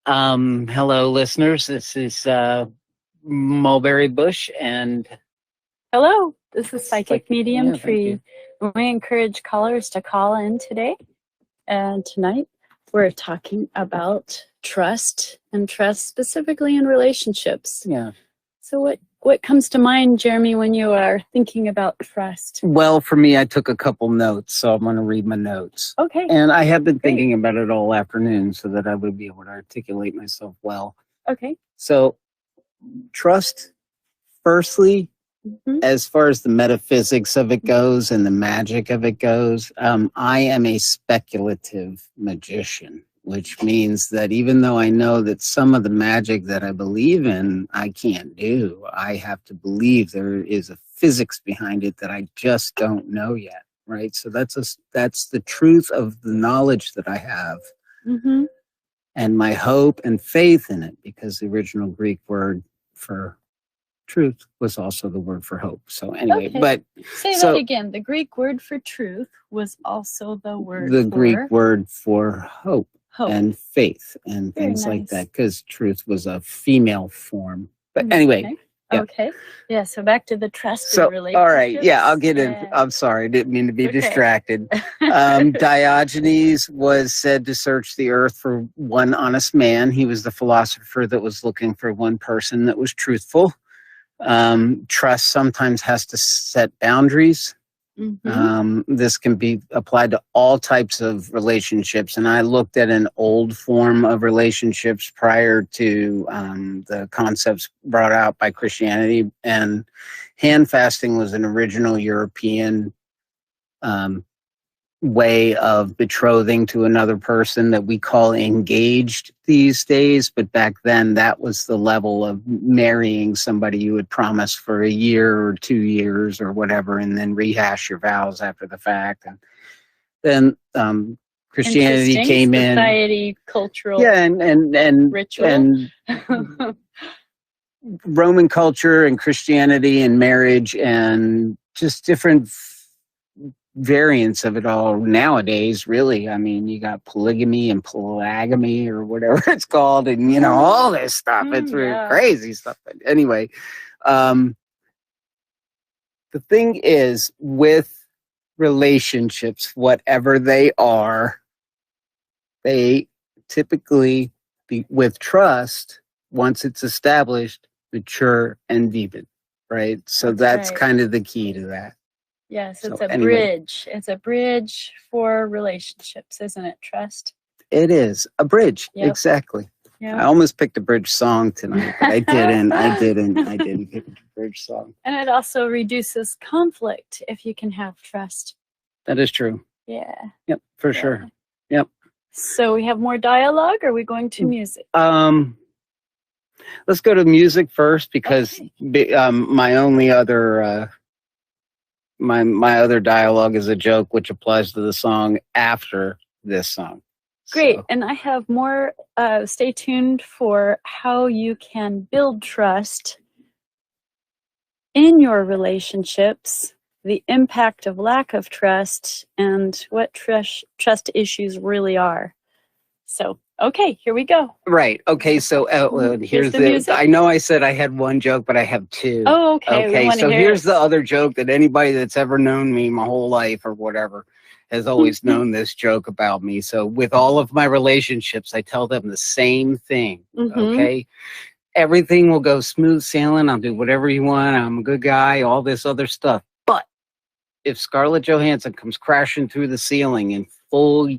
Hello, listeners. This is Mulberry Bush, and Hello, this is Psychic Medium yeah, thank you. Tree. We encourage callers to call in today. And tonight we're talking about trust, and trust specifically in relationships. Yeah. So what comes to mind, Jeremy, when you are thinking about trust? Well, for me, I took a couple notes, so I'm going to read my notes. Okay. And I have been thinking about it all afternoon so that I would be able to articulate myself well. Okay. So, trust, firstly, Mhm. as far as the metaphysics of it goes and the magic of it goes, I am a speculative magician, which means that even though I know that some of the magic that I believe in, I can't do, I have to believe there is a physics behind it that I just don't know yet, right? So that's the truth of the knowledge that I have. Mhm. And my hope and faith in it, because the original Greek word for truth was also the word for hope. So anyway, Okay. but Say that again. The Greek word for truth was also the word the for Greek word for hope and faith and Very things like nice. that, because truth was a female form. But anyway. Okay. Yeah. Okay. Yeah. So back to the trust So, in relationships. all right. Yeah, I'll get in. Yeah. I'm sorry. I didn't mean to be Okay. distracted. Diogenes was said to search the earth for one honest man. He was the philosopher that was looking for one person that was truthful. Trust sometimes has to set boundaries. This can be applied to all types of relationships. And I looked at an old form of relationships prior to the concepts brought out by Christianity. And hand fasting was an original European way of betrothing to another person that we call engaged these days. But back then, that was the level of marrying somebody you would promise for a year or 2 years or whatever, and then rehash your vows after the fact. And then Christianity came in. Society, cultural. Yeah, and ritual. And Roman culture and Christianity and marriage and just different variants of it all nowadays, really. I mean, you got polygamy and polygamy or whatever it's called, and you know, all this stuff. It's really crazy stuff. But anyway, the thing is with relationships, whatever they are, they typically with trust, once it's established, mature and deepen, right? So that's kind of the key to that. Yes, it's a bridge. It's a bridge for relationships, isn't it? Trust. It is a bridge. Yep. Exactly. Yep. I almost picked a bridge song tonight, but I didn't. I didn't pick a bridge song. And it also reduces conflict if you can have trust. That is true. Yeah. Yep, for sure. Yep. So we have more dialogue, or are we going to music? Let's go to music first, because my only other my other dialogue is a joke which applies to the song after this song. Great. So. And I have more. Stay tuned for how you can build trust in your relationships, the impact of lack of trust, and what trust issues really are. So, okay, here we go. Right. Okay. So here's the music. I know I said I had one joke, but I have two. Oh, okay. Okay. So here's the other joke that anybody that's ever known me my whole life or whatever has always known this joke about me. So with all of my relationships, I tell them the same thing. Okay. Everything will go smooth sailing. I'll do whatever you want. I'm a good guy, all this other stuff. But if Scarlett Johansson comes crashing through the ceiling in full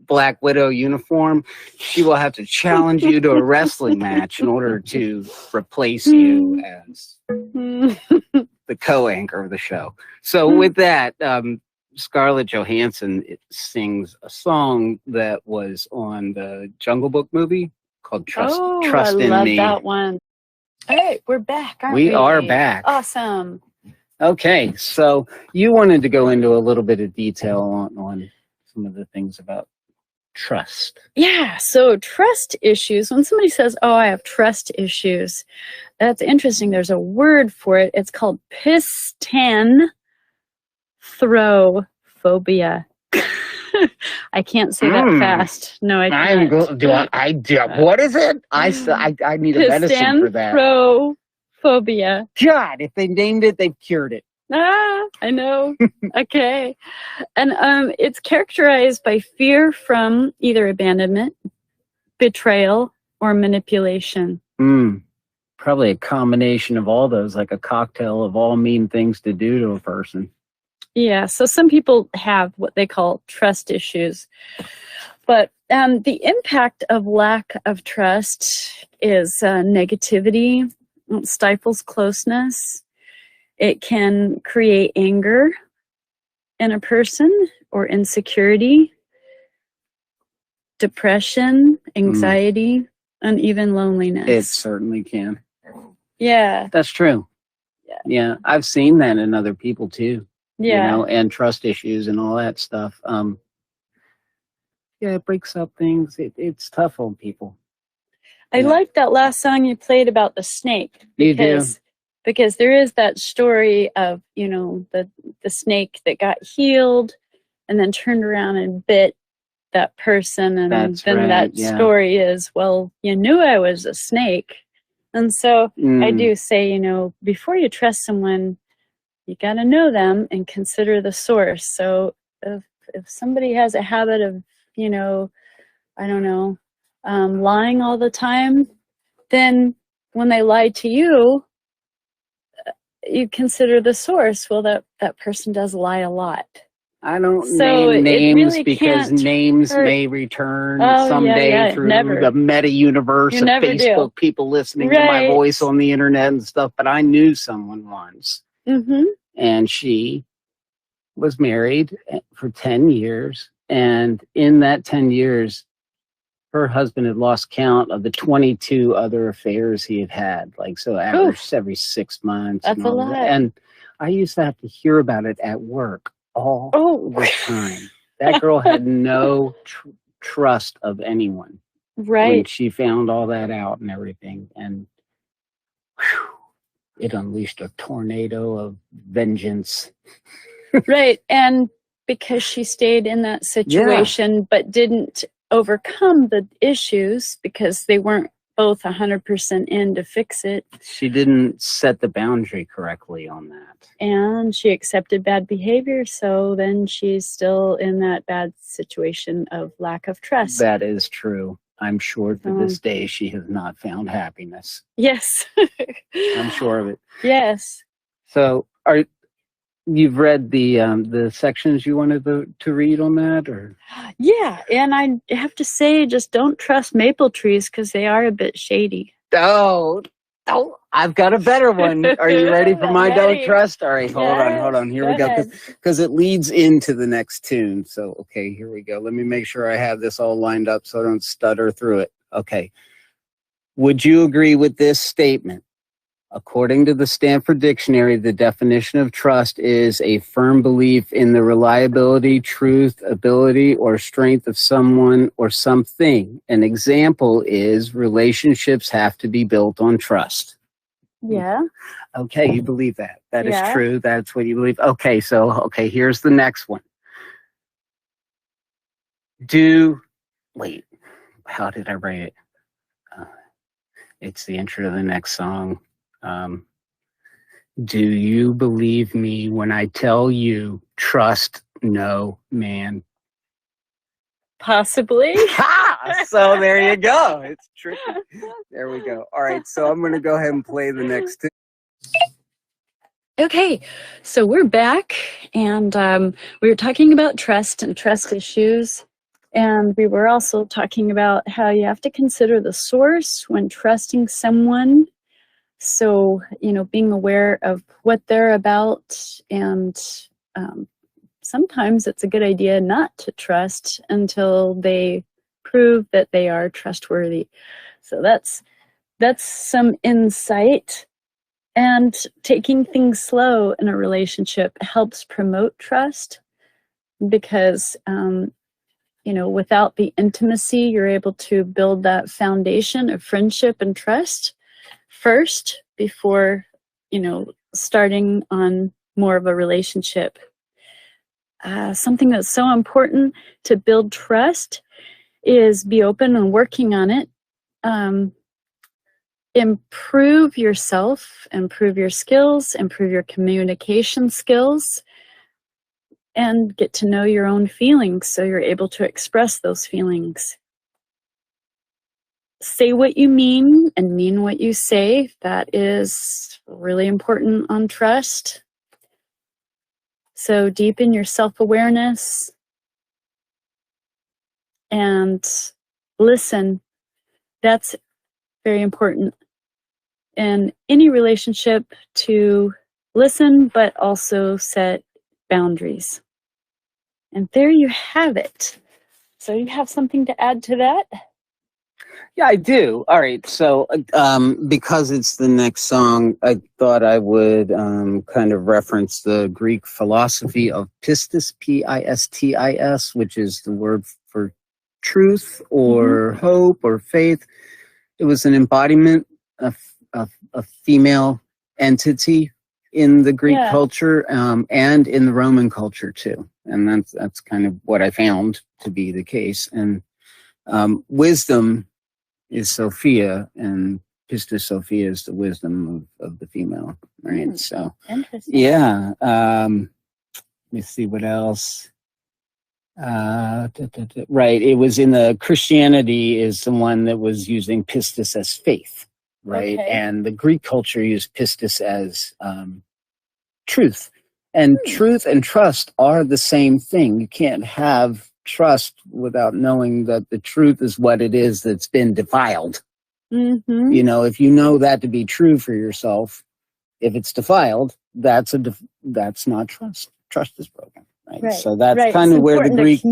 Black Widow uniform, she will have to challenge you to a wrestling match in order to replace you as the co-anchor of the show. So with that, Scarlett Johansson sings a song that was on the Jungle Book movie called Trust in Me. I love that one. All right, we're back, aren't we? We are back. Awesome. Okay, so you wanted to go into a little bit of detail on some of the things about trust. Yeah, so trust issues. When somebody says, oh, I have trust issues, that's interesting. There's a word for it. It's called pistanthrophobia. I can't say that fast. No, I can't. What is it? I need a medicine for that. Phobia. God, if they named it, they've cured it. I know. Okay. And it's characterized by fear from either abandonment, betrayal, or manipulation. Probably a combination of all those, like a cocktail of all mean things to do to a person. Yeah, so some people have what they call trust issues. But the impact of lack of trust is negativity. It stifles closeness. It can create anger in a person or insecurity, depression, anxiety, and even loneliness. It certainly can. Yeah. That's true. Yeah, I've seen that in other people too. Yeah. And trust issues and all that stuff. It breaks up things. It's tough on people. I like that last song you played about the snake. You do? Because there is that story of, the snake that got healed and then turned around and bit that person. And that story is, well, you knew I was a snake. And so I do say, before you trust someone, you got to know them and consider the source. So if somebody has a habit of, I don't know, lying all the time, then when they lie to you, you consider the source. Well, that person does lie a lot. I don't name names really because names may return someday through the meta universe of Facebook people listening to my voice on the internet and stuff. But I knew someone once, and she was married for 10 years. And in that 10 years, her husband had lost count of the 22 other affairs he had. Like, so average every 6 months. That's a lot. And I used to have to hear about it at work all the time. That girl had no trust of anyone. Right. When she found all that out and everything. And it unleashed a tornado of vengeance. Right. And because she stayed in that situation, but didn't overcome the issues because they weren't both 100% in to fix it. She didn't set the boundary correctly on that. And she accepted bad behavior, so then she's still in that bad situation of lack of trust. That is true. I'm sure to this day she has not found happiness. Yes. I'm sure of it. Yes. So you've read the sections you wanted to read on that, or? Yeah, and I have to say, just don't trust maple trees because they are a bit shady. Oh, I've got a better one. Are you ready for my don't trust? All right, hold on. Here we go, because it leads into the next tune. So, okay, here we go. Let me make sure I have this all lined up so I don't stutter through it. Okay. Would you agree with this statement? According to the Stanford Dictionary, the definition of trust is a firm belief in the reliability, truth, ability, or strength of someone or something. An example is relationships have to be built on trust. Yeah. Okay, you believe that. That is true. That's what you believe. Okay, here's the next one. Wait, how did I write it? It's the intro to the next song. Do you believe me when I tell you trust no man? Possibly. So there you go. It's tricky. There we go. All right, so I'm going to go ahead and play the next two. Okay, so we're back, and we were talking about trust and trust issues, and we were also talking about how you have to consider the source when trusting someone. So, being aware of what they're about, and sometimes it's a good idea not to trust until they prove that they are trustworthy. So that's some insight. And taking things slow in a relationship helps promote trust because, without the intimacy, you're able to build that foundation of friendship and trust first before, starting on more of a relationship. something that's so important to build trust is be open and working on it. Improve yourself, improve your skills, improve your communication skills, and get to know your own feelings so you're able to express those feelings. Say what you mean and mean what you say. That is really important on trust. So deepen your self-awareness and listen. That's very important in any relationship, to listen, but also set boundaries. And there you have it. So you have something to add to that? Yeah, I do. All right. So because it's the next song, I thought I would kind of reference the Greek philosophy of pistis, Pistis, which is the word for truth or hope or faith. It was an embodiment of a female entity in the Greek culture and in the Roman culture too. And that's kind of what I found to be the case. And wisdom is Sophia, and pistis Sophia is the wisdom of the female, right? So, yeah. Let me see what else. Right, it was in the Christianity is the one that was using pistis as faith, right? Okay. And the Greek culture used pistis as truth. And truth and trust are the same thing. You can't have trust without knowing that the truth is what it is that's been defiled. You know, if you know that to be true for yourself, if it's defiled, that's not trust. Trust is broken. Right. So that's kind of where the Greek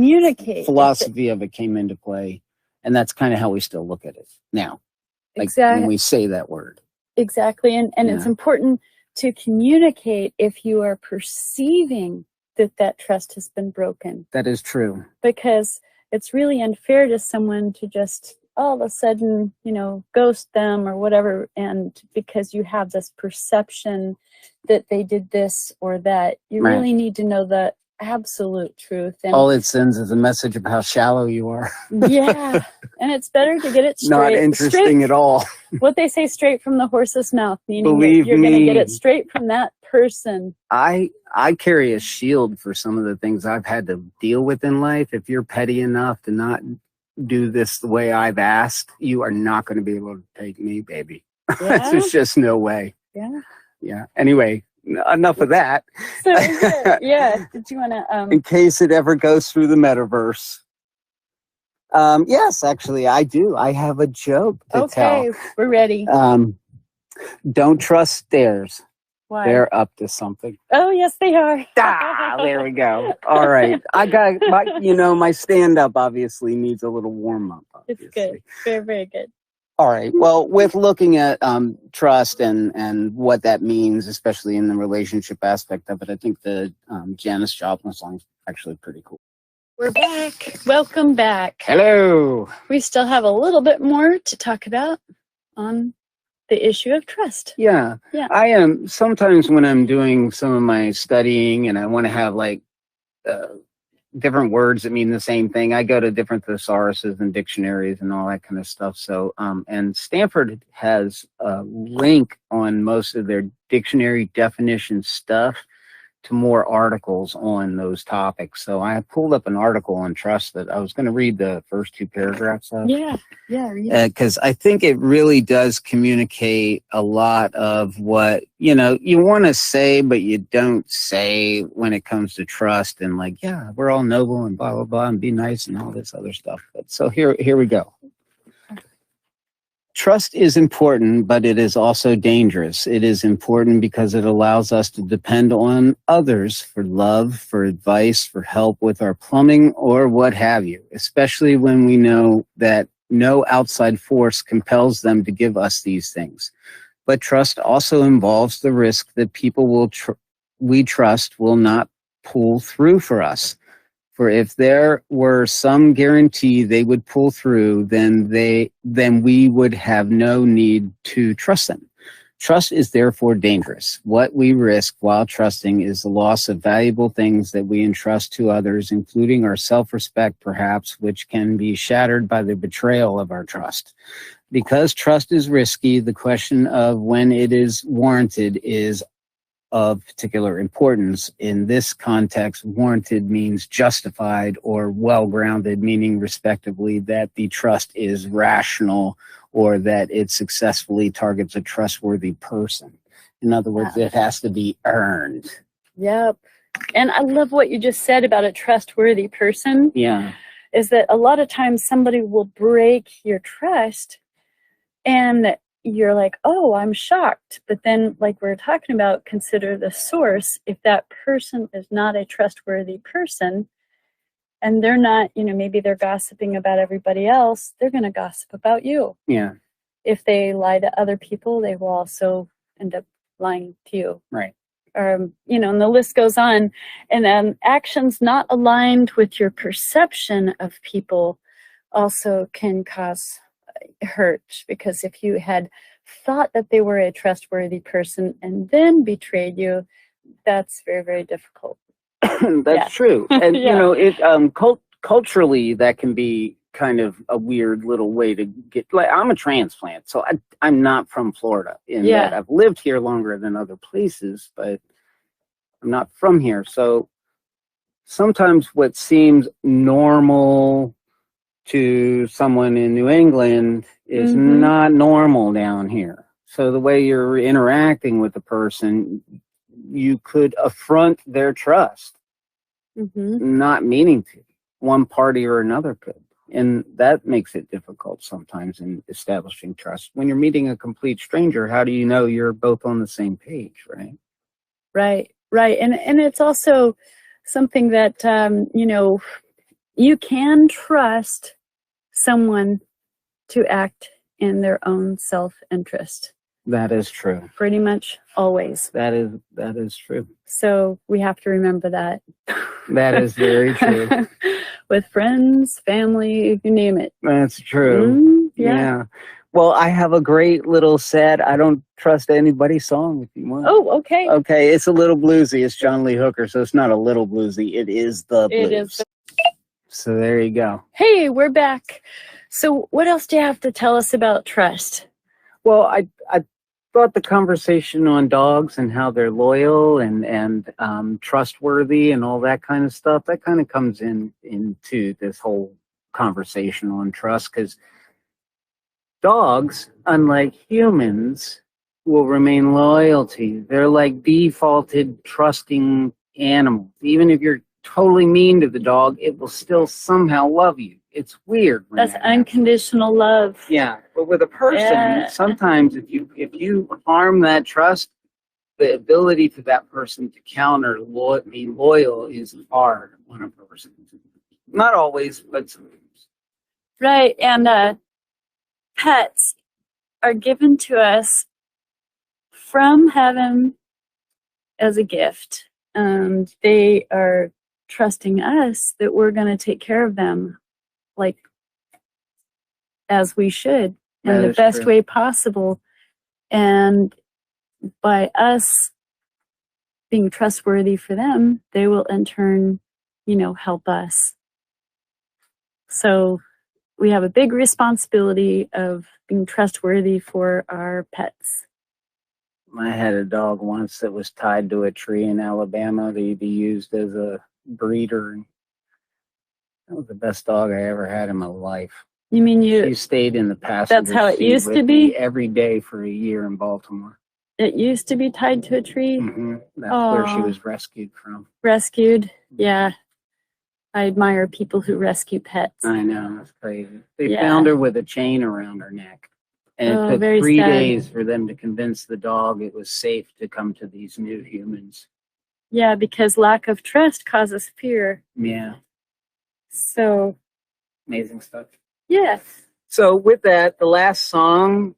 philosophy of it came into play. And that's kind of how we still look at it now. Like when we say that word. Exactly. And it's important to communicate if you are perceiving that trust has been broken. That is true. Because it's really unfair to someone to just all of a sudden, you know, ghost them or whatever. And because you have this perception that they did this or that, you really need to know the absolute truth. And all it sends is a message of how shallow you are. Yeah. And it's better to get it straight. Not interesting at all. What they say, straight from the horse's mouth, meaning you're going to get it straight from that person. I carry a shield for some of the things I've had to deal with in life. If you're petty enough to not do this the way I've asked, you are not going to be able to take me, baby. Yeah. There's just no way. Yeah. Yeah. Anyway, enough of that. So, yeah. Did you want to? In case it ever goes through the metaverse. Yes, actually, I do. I have a joke to tell. Okay, we're ready. Don't trust stairs. Why? They're up to something. Oh, yes, they are. There we go. All right. I got my stand-up obviously needs a little warm-up. It's good. Very, very good. All right. Well, with looking at trust and what that means, especially in the relationship aspect of it, I think the Janis Joplin song is actually pretty cool. We're back. Welcome back. Hello. We still have a little bit more to talk about on the issue of trust. Yeah. I am sometimes when I'm doing some of my studying and I want to have like different words that mean the same thing, I go to different thesauruses and dictionaries and all that kind of stuff. So, and Stanford has a link on most of their dictionary definition stuff to more articles on those topics. So I pulled up an article on trust that I was going to read the first two paragraphs of. Because I think it really does communicate a lot of what, you want to say, but you don't say when it comes to trust and like, yeah, we're all noble and blah, blah, blah, and be nice and all this other stuff. But so here we go. Trust is important, but it is also dangerous. It is important because it allows us to depend on others for love, for advice, for help with our plumbing, or what have you, especially when we know that no outside force compels them to give us these things. But trust also involves the risk that people we trust will not pull through for us. For if there were some guarantee they would pull through, then we would have no need to trust them. Trust is therefore dangerous. What we risk while trusting is the loss of valuable things that we entrust to others, including our self-respect, perhaps, which can be shattered by the betrayal of our trust. Because trust is risky, the question of when it is warranted is of particular importance. In this context, warranted means justified, or well-grounded, meaning respectively that the trust is rational or that it successfully targets a trustworthy person. In other words, it has to be earned. Yep. And I love what you just said about a trustworthy person. Yeah. Is that a lot of times somebody will break your trust and you're like, oh, I'm shocked. But then, like we were talking about, consider the source. If that person is not a trustworthy person, and they're not, maybe they're gossiping about everybody else, they're going to gossip about you. Yeah. If they lie to other people, they will also end up lying to you. Right. And the list goes on. And then actions not aligned with your perception of people also can cause hurt, because if you had thought that they were a trustworthy person and then betrayed you, that's very, very difficult. That's true. And culturally that can be kind of a weird little way to get, like, I'm a transplant, so I'm not from Florida in that I've lived here longer than other places, but I'm not from here. So sometimes what seems normal to someone in New England is not normal down here. So the way you're interacting with the person, you could affront their trust, not meaning to. One party or another could. And that makes it difficult sometimes in establishing trust. When you're meeting a complete stranger, how do you know you're both on the same page, right? Right. And it's also something that, you can trust someone to act in their own self-interest. That is true. Pretty much always. That is true. So we have to remember that. That is very true. With friends, family, you name it. That's true. Yeah. Well, I have a great little sad I Don't Trust Anybody song if you want. Oh, okay. Okay, it's a little bluesy. It's John Lee Hooker, so it's not a little bluesy. It is the blues. It is. So there you go. Hey, we're back. So what else do you have to tell us about trust? Well, I thought the conversation on dogs and how they're loyal and trustworthy and all that kind of stuff, that kind of comes into this whole conversation on trust, because dogs, unlike humans, will remain loyal to you. They're like defaulted trusting animals. Even if you're totally mean to the dog, it will still somehow love you. It's weird. That's unconditional love. Yeah, but with a person, sometimes if you harm that trust, the ability for that person to be loyal is hard on a person. Not always, but sometimes. Right, and pets are given to us from heaven as a gift. They are trusting us that we're going to take care of them, like as we should, in the best way possible. And by us being trustworthy for them, they will in turn, help us. So we have a big responsibility of being trustworthy for our pets. I had a dog once that was tied to a tree in Alabama to be used as a breeder. That was the best dog I ever had in my life. You mean She stayed in the passenger That's how it seat used with to be? me every day for a year in Baltimore. It used to be tied to a tree? That's where she was rescued from. Rescued? Yeah. I admire people who rescue pets. I know, that's crazy. They found her with a chain around her neck. And it took 3 days for them to convince the dog it was safe to come to these new humans. Yeah, because lack of trust causes fear. Yeah. So. Amazing stuff. Yeah. So with that, the last song,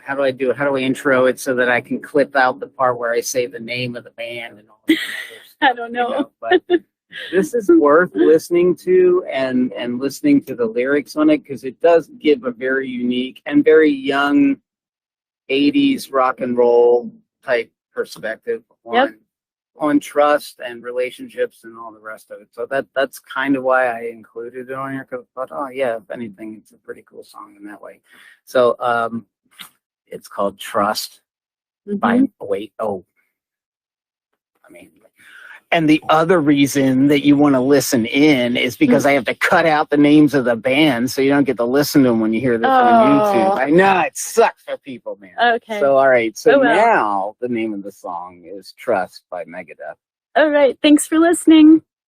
how do I do it? How do I intro it so that I can clip out the part where I say the name of the band and all that? I don't know. But this is worth listening to and listening to the lyrics on it, because it does give a very unique and very young 80s rock and roll type perspective on trust and relationships and all the rest of it. So that's kind of why I included it on here, because I thought, oh yeah, if anything, it's a pretty cool song in that way. So it's called Trust by and the other reason that you want to listen in is because I have to cut out the names of the band so you don't get to listen to them when you hear this on YouTube. I know, it sucks for people, man. Okay. So, all right. So now the name of the song is Trust by Megadeth. All right. Thanks for listening.